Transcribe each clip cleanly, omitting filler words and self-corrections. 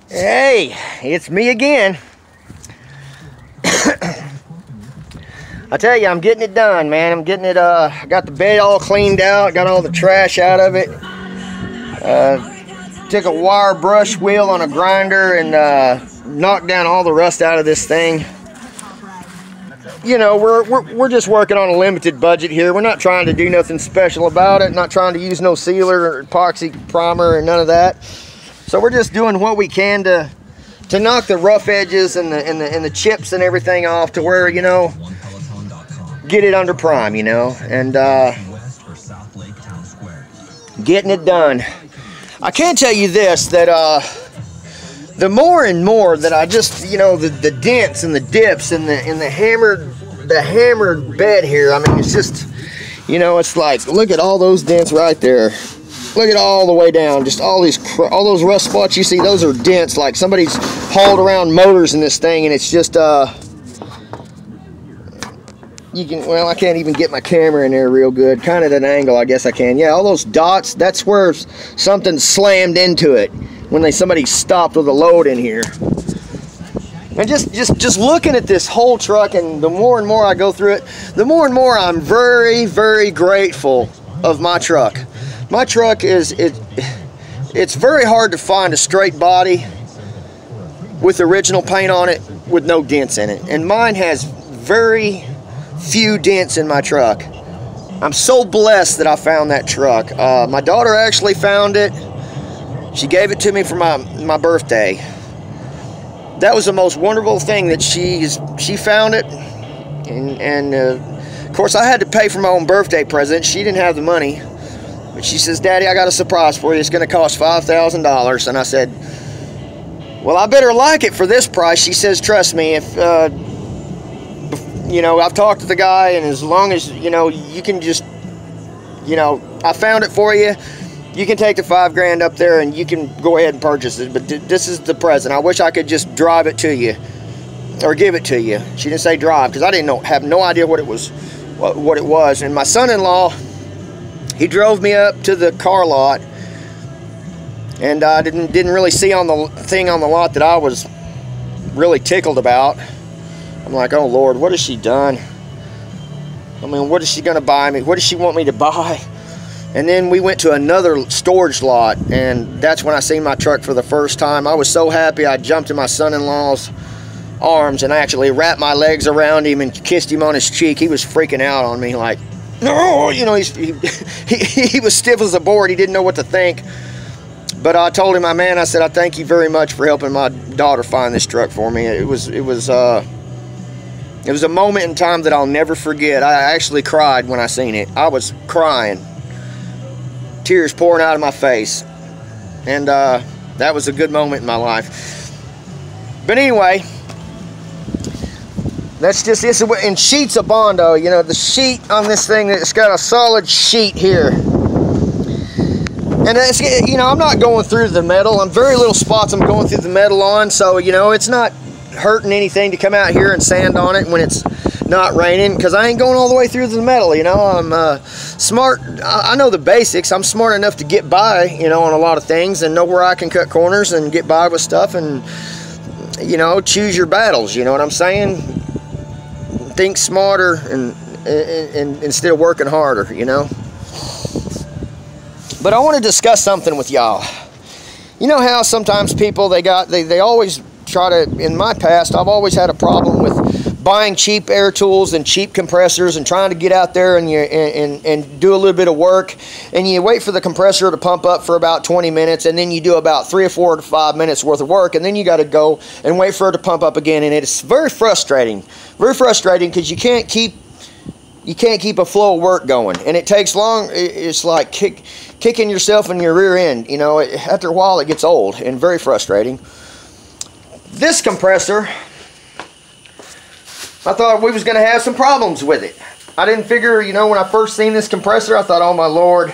Hey, it's me again. I tell you, I'm getting it done, man. I'm getting it, I got the bed all cleaned out, got all the trash out of it. Took a wire brush wheel on a grinder and knocked down all the rust out of this thing. You know, we're just working on a limited budget here. We're not trying to do nothing special about it, not trying to use no sealer or epoxy primer or none of that. So we're just doing what we can to knock the rough edges and the chips and everything off to where, you know, get it under prime, you know, and getting it done. I can tell you this, that the more and more that I just, you know, the dents and the dips and the hammered bed here, I mean, it's just, you know, it's like, look at all those dents right there. Look at all the way down, just all those rust spots you see, those are dents, like somebody's hauled around motors in this thing, and it's just, you can, well, I can't even get my camera in there real good, kind of at an angle, I guess I can. Yeah, all those dots, that's where something slammed into it when somebody stopped with a load in here. And just looking at this whole truck, and the more and more I go through it, the more and more I'm very, very grateful of my truck. My truck it's very hard to find a straight body with original paint on it with no dents in it. And mine has very few dents in my truck. I'm so blessed that I found that truck. My daughter actually found it. She gave it to me for my birthday. That was the most wonderful thing, that she found it. And of course I had to pay for my own birthday present. She didn't have the money. But she says, "Daddy, I got a surprise for you. It's going to cost $5,000. And I said, "Well, I better like it for this price." She says, "Trust me, if you know, I've talked to the guy, and as long as, you know, you can just, you know, I found it for you. You can take the $5 grand up there and you can go ahead and purchase it. But this is the present. I wish I could just drive it to you or give it to you." She didn't say drive, because I didn't have no idea what it was. And my son-in-law, he drove me up to the car lot, and I didn't really see on the thing on the lot that I was really tickled about. I'm like, oh Lord, what has she done? I mean, what is she gonna buy me? What does she want me to buy? And then we went to another storage lot, and that's when I seen my truck for the first time. I was so happy. I jumped in my son-in-law's arms and I actually wrapped my legs around him and kissed him on his cheek. He was freaking out on me, like, no, you know, he was stiff as a board. He didn't know what to think. But I told him, I said, "I thank you very much for helping my daughter find this truck for me." It was a moment in time that I'll never forget. I actually cried when I seen it. I was crying, tears pouring out of my face, and that was a good moment in my life. But anyway, that's just this in sheets of Bondo. You know, the sheet on this thing, it's got a solid sheet here, and it's, you know, I'm not going through the metal. I'm very little spots I'm going through the metal on, so you know, it's not hurting anything to come out here and sand on it when it's not raining, because I ain't going all the way through the metal. You know, I'm smart. I know the basics. I'm smart enough to get by, you know, on a lot of things, and know where I can cut corners and get by with stuff, and, you know, choose your battles. You know what I'm saying? Think smarter and instead of working harder, you know. But I want to discuss something with y'all. You know how sometimes people, they always try to, in my past, I've always had a problem with buying cheap air tools and cheap compressors and trying to get out there and do a little bit of work, and you wait for the compressor to pump up for about 20 minutes, and then you do about 3 or 4 to 5 minutes worth of work, and then you got to go and wait for it to pump up again, and it's very frustrating because you can't keep a flow of work going, and it takes long. It's like kicking yourself in your rear end. You know, after a while it gets old and very frustrating. This compressor, I thought we was going to have some problems with it. I didn't figure, you know, when I first seen this compressor, I thought, oh my Lord,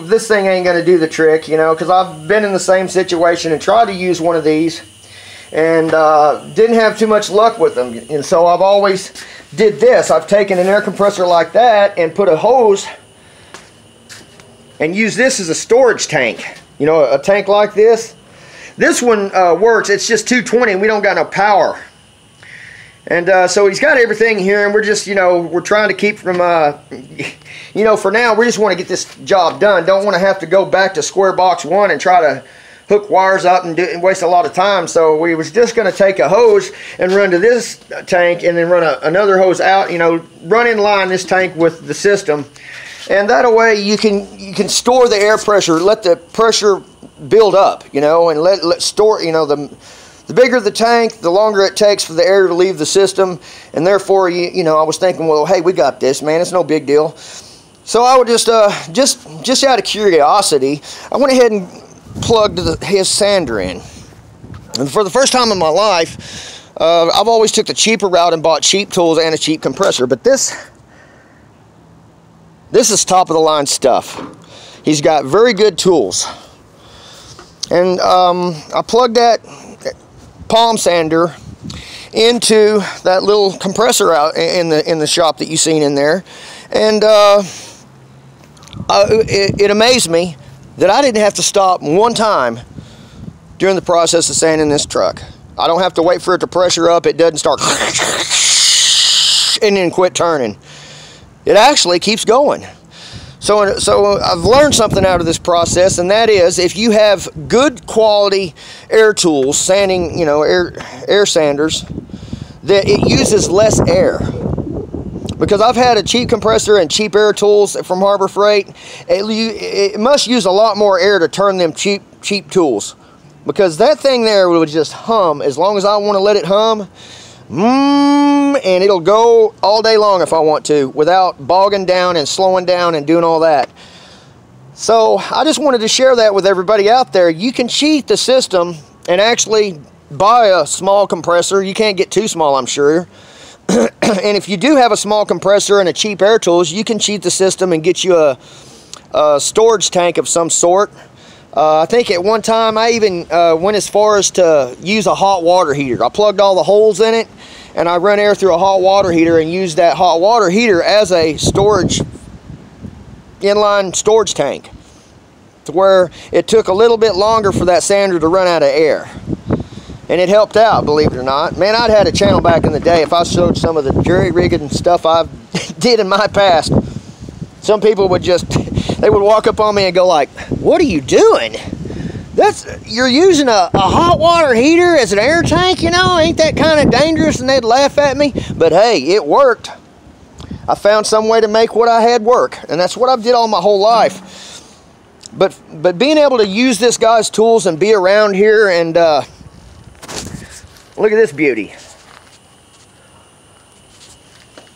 this thing ain't going to do the trick, you know, because I've been in the same situation and tried to use one of these and didn't have too much luck with them. And so I've always did this. I've taken an air compressor like that and put a hose and used this as a storage tank. You know, a tank like this. This one works. It's just 220 and we don't got no power. And so he's got everything here, and we're just, you know, we're trying to keep from, you know, for now, we just want to get this job done. Don't want to have to go back to square box one and try to hook wires up and waste a lot of time. So we was just going to take a hose and run to this tank and then run another hose out, you know, run in line this tank with the system. And that way you can store the air pressure, let the pressure build up, you know, and let store, you know, the bigger the tank, the longer it takes for the air to leave the system, and therefore, you know, I was thinking, well, hey, we got this, man. It's no big deal. So I would just out of curiosity, I went ahead and plugged his sander in. And for the first time in my life, I've always took the cheaper route and bought cheap tools and a cheap compressor, but this is top of the line stuff. He's got very good tools. And I plugged that palm sander into that little compressor out in the shop that you seen in there, and it amazed me that I didn't have to stop one time during the process of sanding this truck. I don't have to wait for it to pressure up. It doesn't start and then quit turning. It actually keeps going. So I've learned something out of this process, and that is, if you have good quality air tools, sanding, you know, air sanders, that it uses less air. Because I've had a cheap compressor and cheap air tools from Harbor Freight, it must use a lot more air to turn them cheap tools. Because that thing there would just hum as long as I want to let it hum. And it'll go all day long if I want to, without bogging down and slowing down and doing all that. So I just wanted to share that with everybody out there. You can cheat the system and actually buy a small compressor. You can't get too small, I'm sure. And if you do have a small compressor and a cheap air tools, you can cheat the system and get you a storage tank of some sort. I think at one time I even went as far as to use a hot water heater. I plugged all the holes in it, and I run air through a hot water heater and used that hot water heater as a storage, inline storage tank, to where it took a little bit longer for that sander to run out of air. And it helped out, believe it or not. Man, I'd had a channel back in the day. If I showed some of the jury rigging stuff I did in my past, some people would just, they would walk up on me and go like, "What are you doing? You're using a hot water heater as an air tank, you know? Ain't that kind of dangerous?" And they'd laugh at me. But hey, it worked. I found some way to make what I had work, and that's what I've did all my whole life. But being able to use this guy's tools and be around here, and look at this beauty.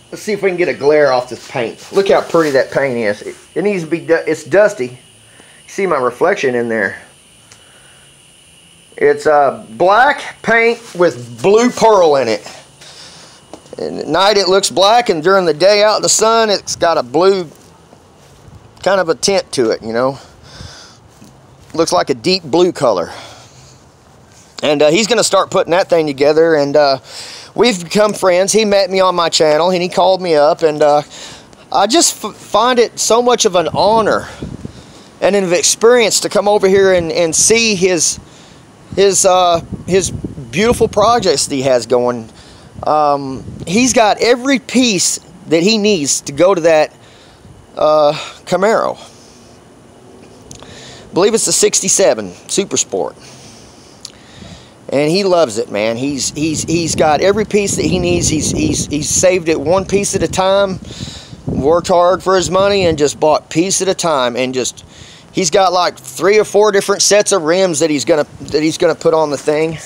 Let's see if we can get a glare off this paint. Look how pretty that paint is. It needs to be, it's dusty. You see my reflection in there. It's black paint with blue pearl in it. And at night it looks black, and during the day out in the sun, it's got a blue kind of a tint to it, you know. Looks like a deep blue color. And he's going to start putting that thing together, and we've become friends. He met me on my channel, and he called me up, and I just find it so much of an honor and an experience to come over here and see his beautiful projects that he has going. He's got every piece that he needs to go to that Camaro. I believe it's a 67 Super Sport. And he loves it, man. He's got every piece that he needs. He's saved it one piece at a time, worked hard for his money, and just bought piece at a time. And just, he's got like 3 or 4 different sets of rims that he's gonna put on the thing.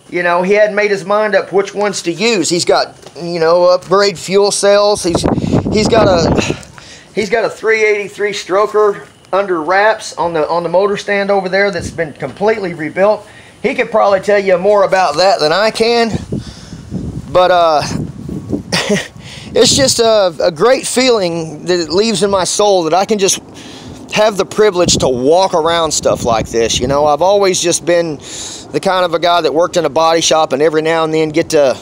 You know, he hadn't made his mind up which ones to use. He's got, you know, upgrade fuel cells. He's got a 383 stroker under wraps on the motor stand over there that's been completely rebuilt. He could probably tell you more about that than I can, but it's just a great feeling that it leaves in my soul that I can just have the privilege to walk around stuff like this. You know, I've always just been the kind of a guy that worked in a body shop, and every now and then get to,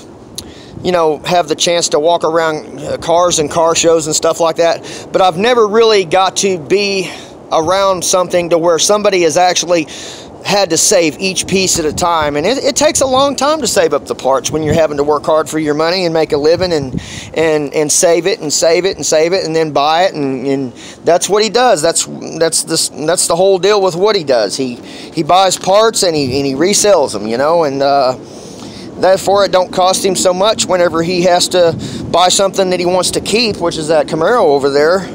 you know, have the chance to walk around cars and car shows and stuff like that. But I've never really got to be around something to where somebody is actually had to save each piece at a time, and it takes a long time to save up the parts when you're having to work hard for your money and make a living and save it and save it and save it and then buy it, and that's what he does. That's the whole deal with what he does. He buys parts and he resells them, you know, and therefore it don't cost him so much whenever he has to buy something that he wants to keep, which is that Camaro over there.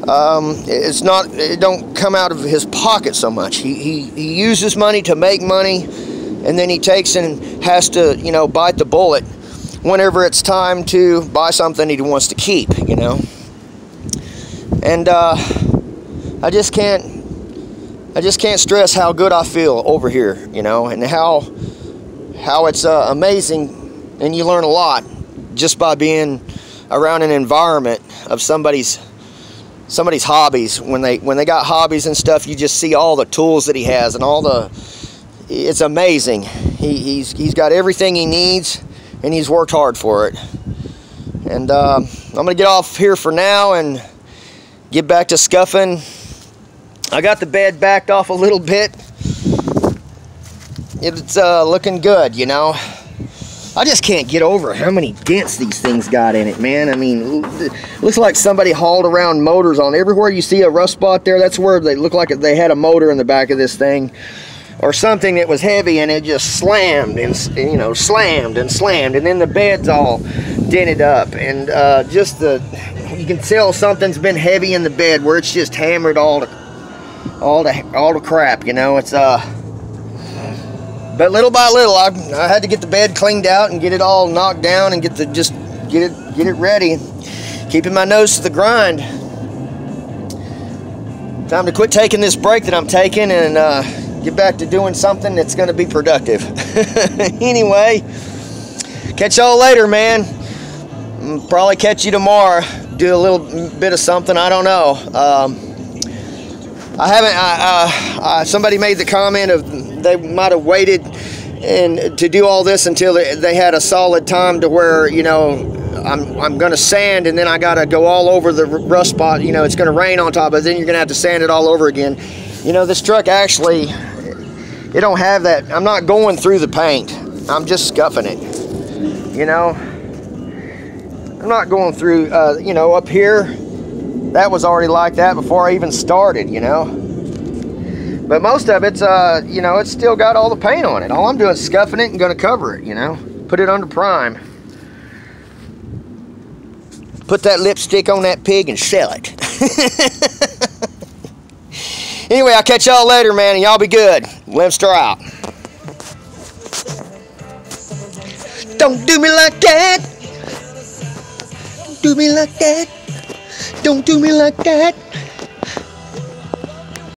It don't come out of his pocket so much. He uses money to make money, and then he takes and has to, you know, bite the bullet whenever it's time to buy something he wants to keep, you know. And I just can't stress how good I feel over here, you know, and how it's amazing, and you learn a lot just by being around an environment of somebody's hobbies. When they got hobbies and stuff, you just see all the tools that he has and it's amazing. He's got everything he needs, and he's worked hard for it. And I'm gonna get off here for now and get back to scuffing. I got the bed backed off a little bit. It's looking good, you know. I just can't get over how many dents these things got in it, man. I mean, it looks like somebody hauled around motors on everywhere you see a rust spot there. That's where they look like they had a motor in the back of this thing, or something that was heavy, and it just slammed and, you know, slammed, and then the bed's all dented up, and you can tell something's been heavy in the bed where it's just hammered all the crap, you know. It's but little by little, I had to get the bed cleaned out and get it all knocked down and get it ready. Keeping my nose to the grind. Time to quit taking this break that I'm taking and get back to doing something that's going to be productive. Anyway, catch y'all later, man. Probably catch you tomorrow. Do a little bit of something. I don't know. I haven't. Somebody made the comment of they might have waited and to do all this until they had a solid time to where, you know, I'm gonna sand, and then I gotta go all over the rust spot. You know, it's gonna rain on top, but then you're gonna have to sand it all over again. You know, this truck actually, it don't have that. I'm not going through the paint. I'm just scuffing it. You know, I'm not going through. You know, up here, that was already like that before I even started, you know. But most of it's, you know, it's still got all the paint on it. All I'm doing is scuffing it and going to cover it, you know. Put it under prime. Put that lipstick on that pig and sell it. Anyway, I'll catch y'all later, man, and y'all be good. Limster out. Don't do me like that. Don't do me like that. Don't do me like that.